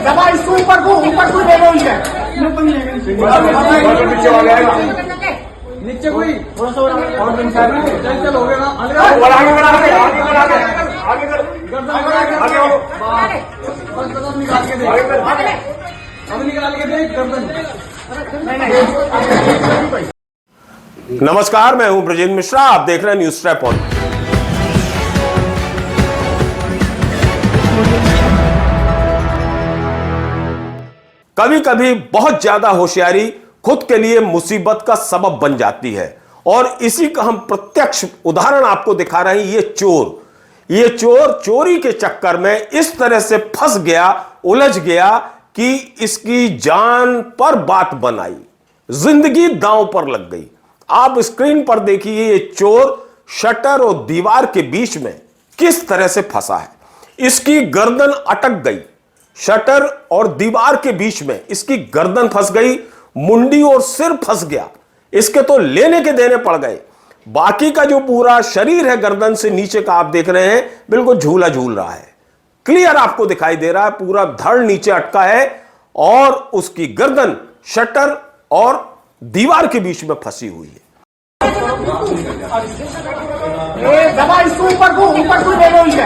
दबा इसको ऊपर को ले लो इसे। नीचे कोई थोड़ा सा और चल हो गया ना निकाल के दे अब निकाल के दे गर्दन। नमस्कार, मैं हूं ब्रजेंद्र मिश्रा। आप देख रहे हैं न्यूज ट्रैप ऑन। कभी कभी बहुत ज्यादा होशियारी खुद के लिए मुसीबत का सबब बन जाती है और इसी का हम प्रत्यक्ष उदाहरण आपको दिखा रहे हैं। ये चोर चोरी के चक्कर में इस तरह से फंस गया, उलझ गया कि इसकी जान पर बात बनाई, जिंदगी दांव पर लग गई। आप स्क्रीन पर देखिए, ये चोर शटर और दीवार के बीच में किस तरह से फंसा है। इसकी गर्दन अटक गई, शटर और दीवार के बीच में इसकी गर्दन फंस गई, मुंडी और सिर फंस गया। इसके तो लेने के देने पड़ गए। बाकी का जो पूरा शरीर है गर्दन से नीचे का आप देख रहे हैं, बिल्कुल झूला झूल रहा है। क्लियर आपको दिखाई दे रहा है, पूरा धड़ नीचे अटका है और उसकी गर्दन शटर और दीवार के बीच में फंसी हुई है। दबा इसको ऊपर को ले लो इसे।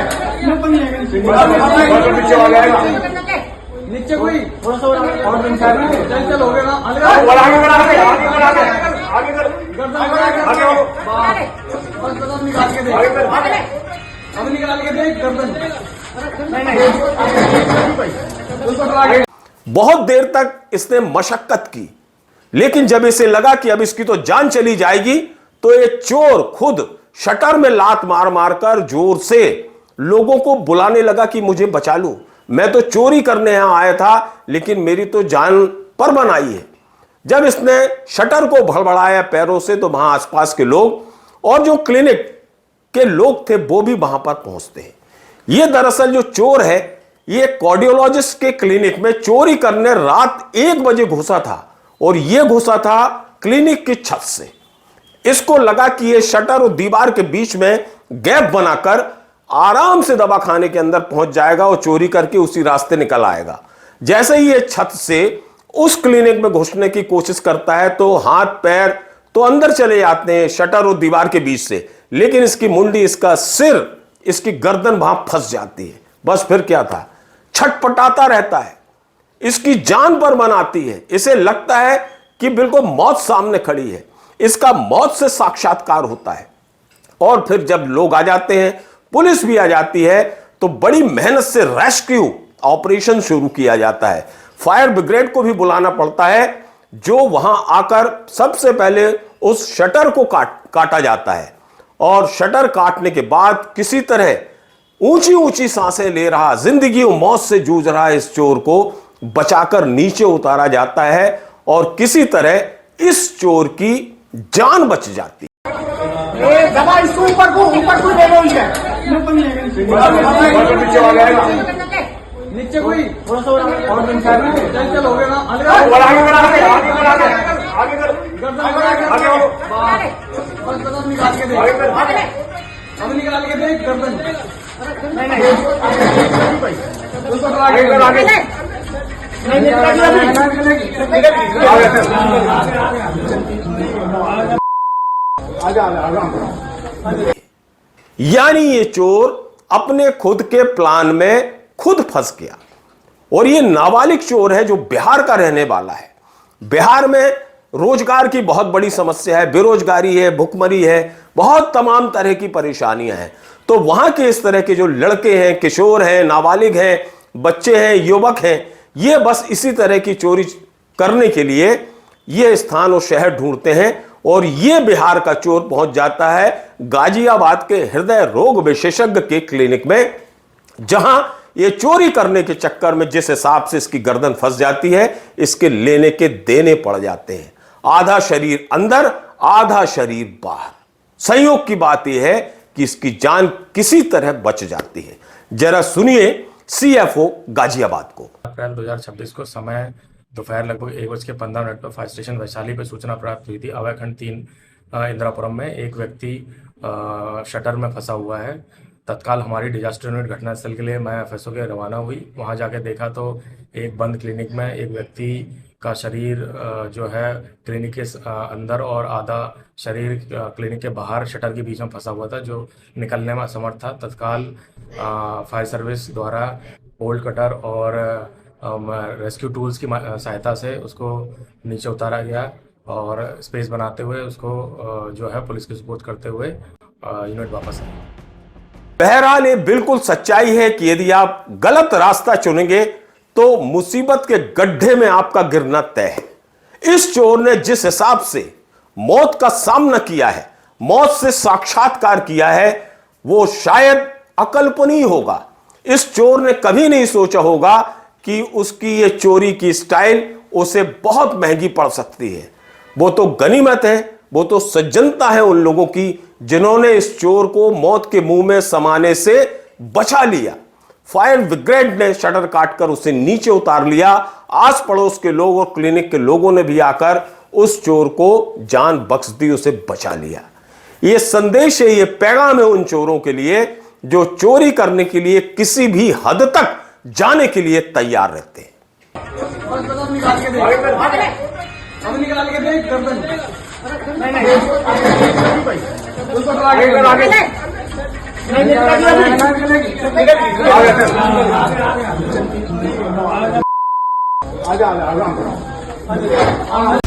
नीचे कोई थोड़ा सा और चल हो गया ना निकाल के दे अब निकाल के दे गर्दन। बहुत देर तक इसने मशक्कत की, लेकिन जब इसे लगा कि अब इसकी तो जान चली जाएगी, तो ये चोर खुद शटर में लात मार मार कर जोर से लोगों को बुलाने लगा कि मुझे बचा लो, मैं तो चोरी करने यहां आया था, लेकिन मेरी तो जान पर बन आई है। जब इसने शटर को भड़बड़ाया पैरों से, तो वहां आसपास के लोग और जो क्लिनिक के लोग थे वो भी वहां पर पहुंचते हैं। ये दरअसल जो चोर है, ये कार्डियोलॉजिस्ट के क्लिनिक में चोरी करने रात 1 बजे घुसा था और ये घुसा था क्लिनिक की छत से। इसको लगा कि ये शटर और दीवार के बीच में गैप बनाकर आराम से दवा खाने के अंदर पहुंच जाएगा और चोरी करके उसी रास्ते निकल आएगा। जैसे ही ये छत से उस क्लिनिक में घुसने की कोशिश करता है, तो हाथ पैर तो अंदर चले जाते हैं शटर और दीवार के बीच से, लेकिन इसकी मुंडी, इसका सिर, इसकी गर्दन वहां फंस जाती है। बस फिर क्या था, छटपटाता रहता है, इसकी जान पर मन आती है। इसे लगता है कि बिल्कुल मौत सामने खड़ी है, इसका मौत से साक्षात्कार होता है। और फिर जब लोग आ जाते हैं, पुलिस भी आ जाती है, तो बड़ी मेहनत से रेस्क्यू ऑपरेशन शुरू किया जाता है। फायर ब्रिगेड को भी बुलाना पड़ता है, जो वहां आकर सबसे पहले उस शटर को काटा जाता है और शटर काटने के बाद किसी तरह ऊंची ऊंची सांसें ले रहा, जिंदगी और मौत से जूझ रहा इस चोर को बचाकर नीचे उतारा जाता है और किसी तरह इस चोर की जान बच जाती है। दबा इसको ऊपर को ले लो इसे। नीचे कोई थोड़ा सा और चल हो गया ना निकाल के दे अब निकाल के दे गर्दन। यानी ये चोर अपने खुद के प्लान में खुद फंस गया। और ये नाबालिग चोर है जो बिहार का रहने वाला है। बिहार में रोजगार की बहुत बड़ी समस्या है, बेरोजगारी है, भुखमरी है, बहुत तमाम तरह की परेशानियां हैं। तो वहां के इस तरह के जो लड़के हैं, किशोर हैं, नाबालिग हैं, बच्चे हैं, युवक हैं, ये बस इसी तरह की चोरी करने के लिए ये स्थान और शहर ढूंढते हैं। और ये बिहार का चोर पहुंच जाता है गाजियाबाद के हृदय रोग विशेषज्ञ के क्लिनिक में, जहां ये चोरी करने के चक्कर में जिस हिसाब से इसकी गर्दन फंस जाती है, इसके लेने के देने पड़ जाते हैं। आधा शरीर अंदर, आधा शरीर बाहर। संयोग की बात यह है कि इसकी जान किसी तरह बच जाती है। जरा सुनिए सीएफओ गाजियाबाद को। अप्रैल 2026 को समय दोपहर लगभग 1:15 पर फायर स्टेशन वैशाली पर सूचना प्राप्त हुई थी। अवैखंड 3 इंदिरापुरम में एक व्यक्ति शटर में फंसा हुआ है तत्काल हमारी डिजास्टर यूनिट घटनास्थल के लिए मैं एफएसओ के रवाना हुई। वहां जाके देखा तो एक बंद क्लिनिक में एक व्यक्ति का शरीर जो है क्लिनिक के अंदर और आधा शरीर क्लिनिक के बाहर शटर के बीच में फंसा हुआ था, जो निकलने में असमर्थ था। तत्काल फायर सर्विस द्वारा बोल्ट कटर और रेस्क्यू टूल्स की सहायता से उसको नीचे उतारा गया और स्पेस बनाते हुए उसको जो है पुलिस की सुपुर्द करते हुए यूनिट वापस आई। बहरहाल ये बिल्कुल सच्चाई है कि यदि आप गलत रास्ता चुनेंगे तो मुसीबत के गड्ढे में आपका गिरना तय है। इस चोर ने जिस हिसाब से मौत का सामना किया है, मौत से साक्षात्कार किया है, वो शायद अकल्पनीय होगा। इस चोर ने कभी नहीं सोचा होगा कि उसकी ये चोरी की स्टाइल उसे बहुत महंगी पड़ सकती है। वो तो गनीमत है, वो तो सज्जनता है उन लोगों की जिन्होंने इस चोर को मौत के मुंह में समाने से बचा लिया। फायर ब्रिगेड ने शटर काटकर उसे नीचे उतार लिया। आस पड़ोस के लोग और क्लिनिक के लोगों ने भी आकर उस चोर को जान बख्श दी, उसे बचा लिया। यह संदेश है, यह पैगाम है उन चोरों के लिए जो चोरी करने के लिए किसी भी हद तक जाने के लिए तैयार रहते हैं। निकाल के दे गर्दन। आजा आजा आजा।